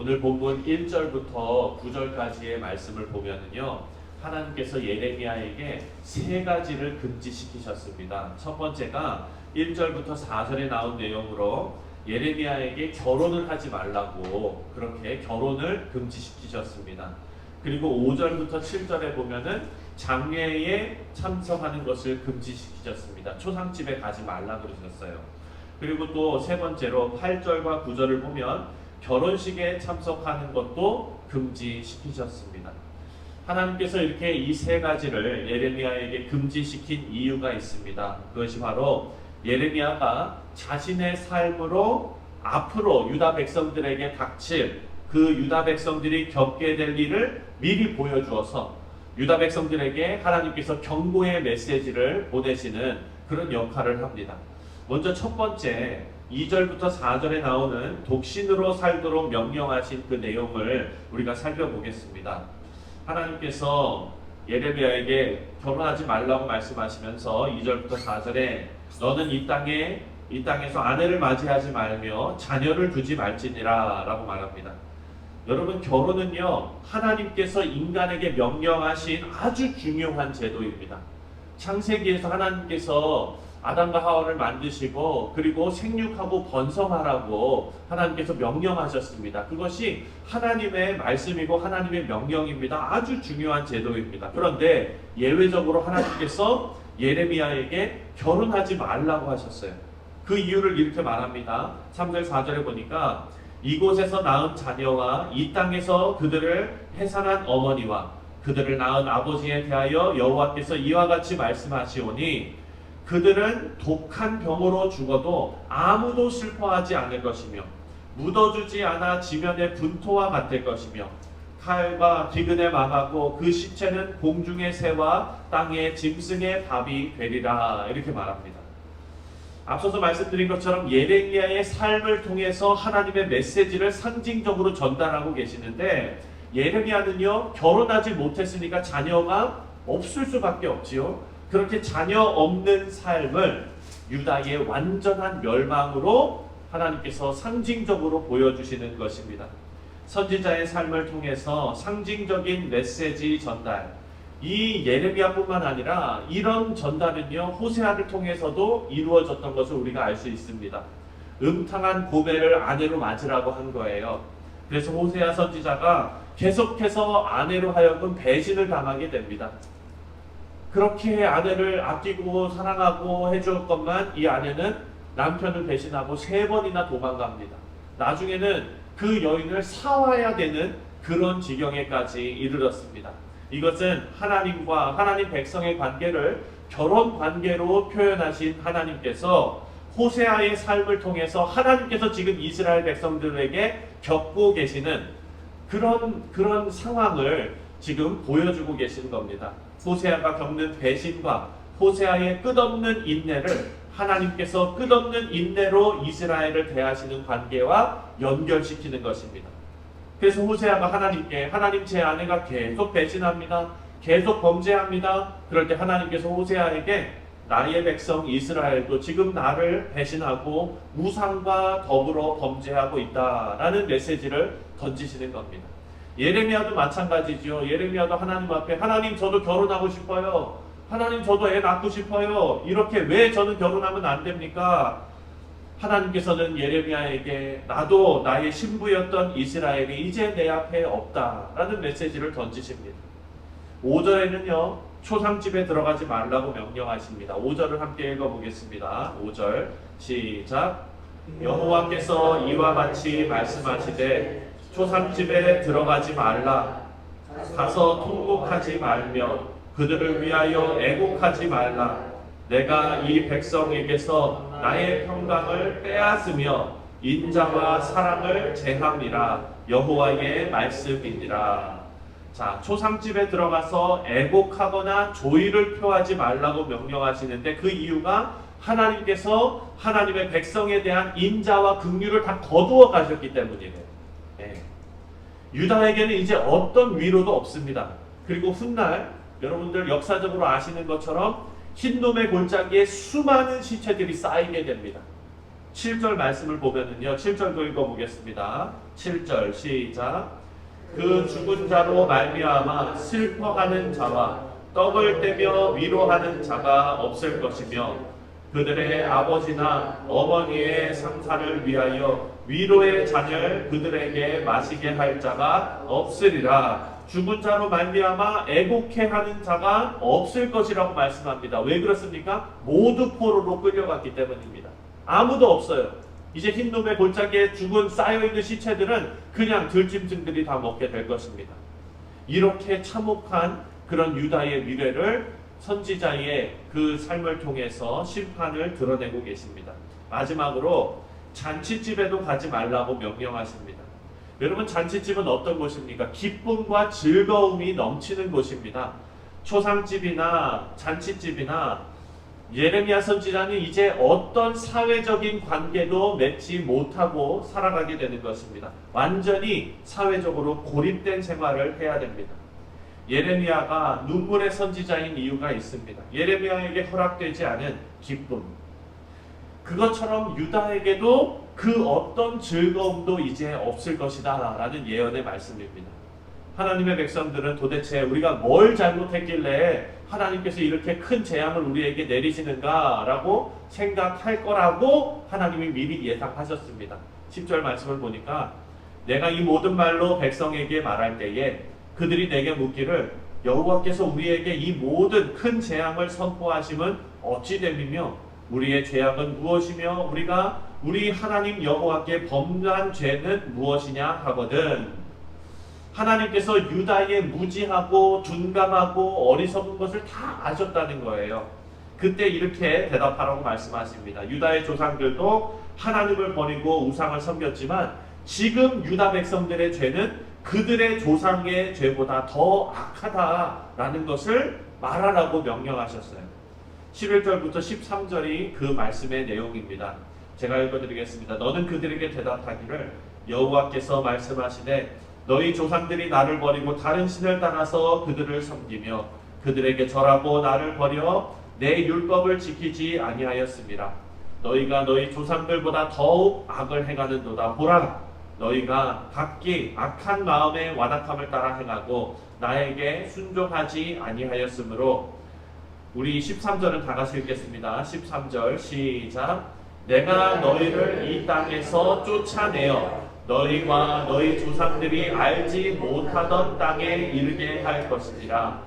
오늘 본문 1절부터 9절까지의 말씀을 보면은요, 하나님께서 예레미야에게 세 가지를 금지시키셨습니다. 첫 번째가 1절부터 4절에 나온 내용으로 예레미야에게 결혼을 하지 말라고 그렇게 결혼을 금지시키셨습니다. 그리고 5절부터 7절에 보면은 장례에 참석하는 것을 금지시키셨습니다. 초상집에 가지 말라 그러셨어요. 그리고 또 세 번째로 8절과 9절을 보면 결혼식에 참석하는 것도 금지시키셨습니다. 하나님께서 이렇게 이 세 가지를 예레미야에게 금지시킨 이유가 있습니다. 그것이 바로 예레미야가 자신의 삶으로 앞으로 유다 백성들에게 닥칠 그 유다 백성들이 겪게 될 일을 미리 보여주어서 유다 백성들에게 하나님께서 경고의 메시지를 보내시는 그런 역할을 합니다. 먼저 첫 번째 2절부터 4절에 나오는 독신으로 살도록 명령하신 그 내용을 우리가 살펴보겠습니다. 하나님께서 예레미야에게 결혼하지 말라고 말씀하시면서 2절부터 4절에 너는 이 땅에서 아내를 맞이하지 말며 자녀를 두지 말지니라 라고 말합니다. 여러분, 결혼은요, 하나님께서 인간에게 명령하신 아주 중요한 제도입니다. 창세기에서 하나님께서 아담과 하와를 만드시고 그리고 생육하고 번성하라고 하나님께서 명령하셨습니다. 그것이 하나님의 말씀이고 하나님의 명령입니다. 아주 중요한 제도입니다. 그런데 예외적으로 하나님께서 예레미야에게 결혼하지 말라고 하셨어요. 그 이유를 이렇게 말합니다. 3절 4절에 보니까 이곳에서 낳은 자녀와 이 땅에서 그들을 해산한 어머니와 그들을 낳은 아버지에 대하여 여호와께서 이와 같이 말씀하시오니 그들은 독한 병으로 죽어도 아무도 슬퍼하지 않을 것이며 묻어주지 않아 지면의 분토와 같을 것이며 칼과 기근에 망하고 그 시체는 공중의 새와 땅의 짐승의 밥이 되리라 이렇게 말합니다. 앞서서 말씀드린 것처럼 예레미야의 삶을 통해서 하나님의 메시지를 상징적으로 전달하고 계시는데 예레미야는요, 결혼하지 못했으니까 자녀가 없을 수밖에 없지요. 그렇게 자녀 없는 삶을 유다의 완전한 멸망으로 하나님께서 상징적으로 보여주시는 것입니다. 선지자의 삶을 통해서 상징적인 메시지 전달, 이 예레미야뿐만 아니라 이런 전달은요, 호세아를 통해서도 이루어졌던 것을 우리가 알 수 있습니다. 음탕한 고멜을 아내로 맞으라고 한 거예요. 그래서 호세아 선지자가 계속해서 아내로 하여금 배신을 당하게 됩니다. 그렇게 아내를 아끼고 사랑하고 해주었건만 이 아내는 남편을 배신하고 3번이나 도망갑니다. 나중에는 그 여인을 사와야 되는 그런 지경에까지 이르렀습니다. 이것은 하나님과 하나님 백성의 관계를 결혼 관계로 표현하신 하나님께서 호세아의 삶을 통해서 하나님께서 지금 이스라엘 백성들에게 겪고 계시는 그런 상황을 지금 보여주고 계시는 겁니다. 호세아가 겪는 배신과 호세아의 끝없는 인내를 하나님께서 끝없는 인내로 이스라엘을 대하시는 관계와 연결시키는 것입니다. 그래서 호세아가 하나님께 하나님 제 아내가 계속 배신합니다. 계속 범죄합니다. 그럴 때 하나님께서 호세아에게 나의 백성 이스라엘도 지금 나를 배신하고 우상과 더불어 범죄하고 있다라는 메시지를 던지시는 겁니다. 예레미야도 마찬가지죠. 예레미야도 하나님 앞에 하나님 저도 결혼하고 싶어요. 하나님 저도 애 낳고 싶어요. 이렇게 왜 저는 결혼하면 안 됩니까? 하나님께서는 예레미야에게 나도 나의 신부였던 이스라엘이 이제 내 앞에 없다라는 메시지를 던지십니다. 5절에는요. 초상집에 들어가지 말라고 명령하십니다. 5절을 함께 읽어보겠습니다. 5절 시작. 여호와께서 이와 같이 말씀하시되 초상집에 들어가지 말라. 가서 통곡하지 말며 그들을 위하여 애곡하지 말라. 내가 이 백성에게서 나의 평강을 빼앗으며 인자와 사랑을 제함이라. 여호와의 말씀이니라. 자, 초상집에 들어가서 애곡하거나 조의를 표하지 말라고 명령하시는데 그 이유가 하나님께서 하나님의 백성에 대한 인자와 긍휼을 다 거두어 가셨기 때문이에요. 유다에게는 이제 어떤 위로도 없습니다. 그리고 훗날 여러분들 역사적으로 아시는 것처럼 흰놈의 골짜기에 수많은 시체들이 쌓이게 됩니다. 7절 말씀을 보면은요. 7절도 읽어보겠습니다. 7절 시작. 그 죽은 자로 말미암아 슬퍼하는 자와 떡을 떼며 위로하는 자가 없을 것이며 그들의 아버지나 어머니의 상사를 위하여 위로의 잔을 그들에게 마시게 할 자가 없으리라. 죽은 자로 말미암아 애곡해하는 자가 없을 것이라고 말씀합니다. 왜 그렇습니까? 모두 포로로 끌려갔기 때문입니다. 아무도 없어요. 이제 흰놈의 골짜기에 죽은 쌓여있는 시체들은 그냥 들짐승들이 다 먹게 될 것입니다. 이렇게 참혹한 그런 유다의 미래를 선지자의 그 삶을 통해서 심판을 드러내고 계십니다. 마지막으로 잔치집에도 가지 말라고 명령하십니다. 여러분, 잔치집은 어떤 곳입니까? 기쁨과 즐거움이 넘치는 곳입니다. 초상집이나 잔치집이나 예레미야 선지자는 이제 어떤 사회적인 관계도 맺지 못하고 살아가게 되는 것입니다. 완전히 사회적으로 고립된 생활을 해야 됩니다. 예레미야가 눈물의 선지자인 이유가 있습니다. 예레미야에게 허락되지 않은 기쁨, 그것처럼 유다에게도 그 어떤 즐거움도 이제 없을 것이다 라는 예언의 말씀입니다. 하나님의 백성들은 도대체 우리가 뭘 잘못했길래 하나님께서 이렇게 큰 재앙을 우리에게 내리시는가 라고 생각할 거라고 하나님이 미리 예상하셨습니다. 10절 말씀을 보니까 내가 이 모든 말로 백성에게 말할 때에 그들이 내게 묻기를 여호와께서 우리에게 이 모든 큰 재앙을 선포하심은 어찌 됨이며 우리의 죄악은 무엇이며 우리가 우리 하나님 여호와께 범한 죄는 무엇이냐 하거든. 하나님께서 유다의 무지하고 둔감하고 어리석은 것을 다 아셨다는 거예요. 그때 이렇게 대답하라고 말씀하십니다. 유다의 조상들도 하나님을 버리고 우상을 섬겼지만 지금 유다 백성들의 죄는 그들의 조상의 죄보다 더 악하다라는 것을 말하라고 명령하셨어요. 11절부터 13절이 그 말씀의 내용입니다. 제가 읽어드리겠습니다. 너는 그들에게 대답하기를 여호와께서 말씀하시되 너희 조상들이 나를 버리고 다른 신을 따라서 그들을 섬기며 그들에게 절하고 나를 버려 내 율법을 지키지 아니하였습니다. 너희가 너희 조상들보다 더욱 악을 행하는도다. 보라, 너희가 각기 악한 마음의 완악함을 따라 행하고 나에게 순종하지 아니하였으므로. 우리 13절은 다 같이 읽겠습니다. 13절 시작. 내가 너희를 이 땅에서 쫓아내어 너희와 너희 조상들이 알지 못하던 땅에 이르게 할 것이니라.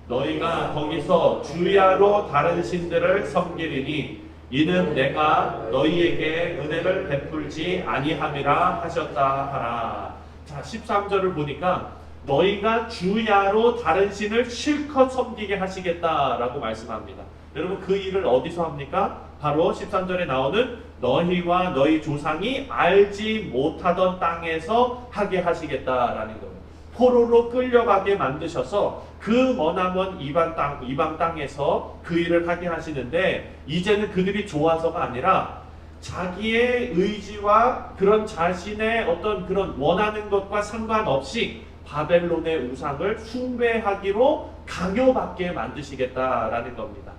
너희가 거기서 주야로 다른 신들을 섬기리니 이는 내가 너희에게 은혜를 베풀지 아니함이라 하셨다 하라. 자, 13절을 보니까 너희가 주야로 다른 신을 실컷 섬기게 하시겠다라고 말씀합니다. 여러분, 그 일을 어디서 합니까? 바로 13절에 나오는 너희와 너희 조상이 알지 못하던 땅에서 하게 하시겠다라는 거예요. 포로로 끌려가게 만드셔서 그 머나먼 이방 땅에서 그 일을 하게 하시는데, 이제는 그들이 좋아서가 아니라 자기의 의지와 그런 자신의 어떤 그런 원하는 것과 상관없이 바벨론의 우상을 숭배하기로 강요받게 만드시겠다라는 겁니다.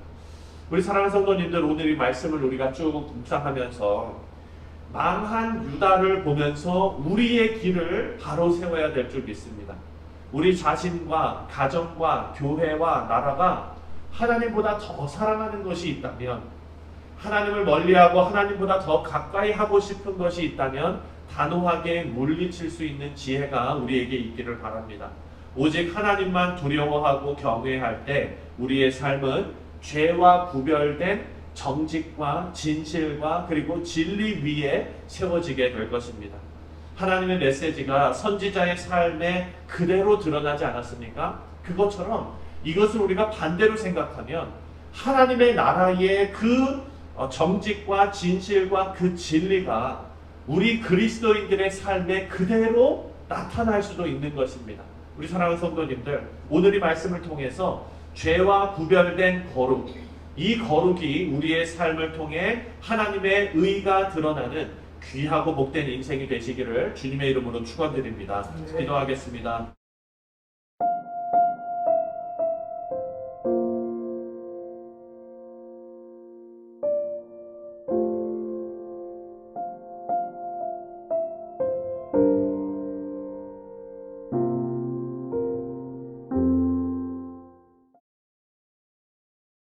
우리 사랑하는 성도님들, 오늘 이 말씀을 우리가 쭉 묵상하면서 망한 유다를 보면서 우리의 길을 바로 세워야 될 줄 믿습니다. 우리 자신과 가정과 교회와 나라가 하나님보다 더 사랑하는 것이 있다면, 하나님을 멀리하고 하나님보다 더 가까이 하고 싶은 것이 있다면 단호하게 물리칠 수 있는 지혜가 우리에게 있기를 바랍니다. 오직 하나님만 두려워하고 경외할 때 우리의 삶은 죄와 구별된 정직과 진실과 그리고 진리 위에 세워지게 될 것입니다. 하나님의 메시지가 선지자의 삶에 그대로 드러나지 않았습니까? 그것처럼 이것을 우리가 반대로 생각하면 하나님의 나라의 그 정직과 진실과 그 진리가 우리 그리스도인들의 삶에 그대로 나타날 수도 있는 것입니다. 우리 사랑하는 성도님들, 오늘 이 말씀을 통해서 죄와 구별된 거룩, 이 거룩이 우리의 삶을 통해 하나님의 의가 드러나는 귀하고 복된 인생이 되시기를 주님의 이름으로 축원드립니다. 기도하겠습니다.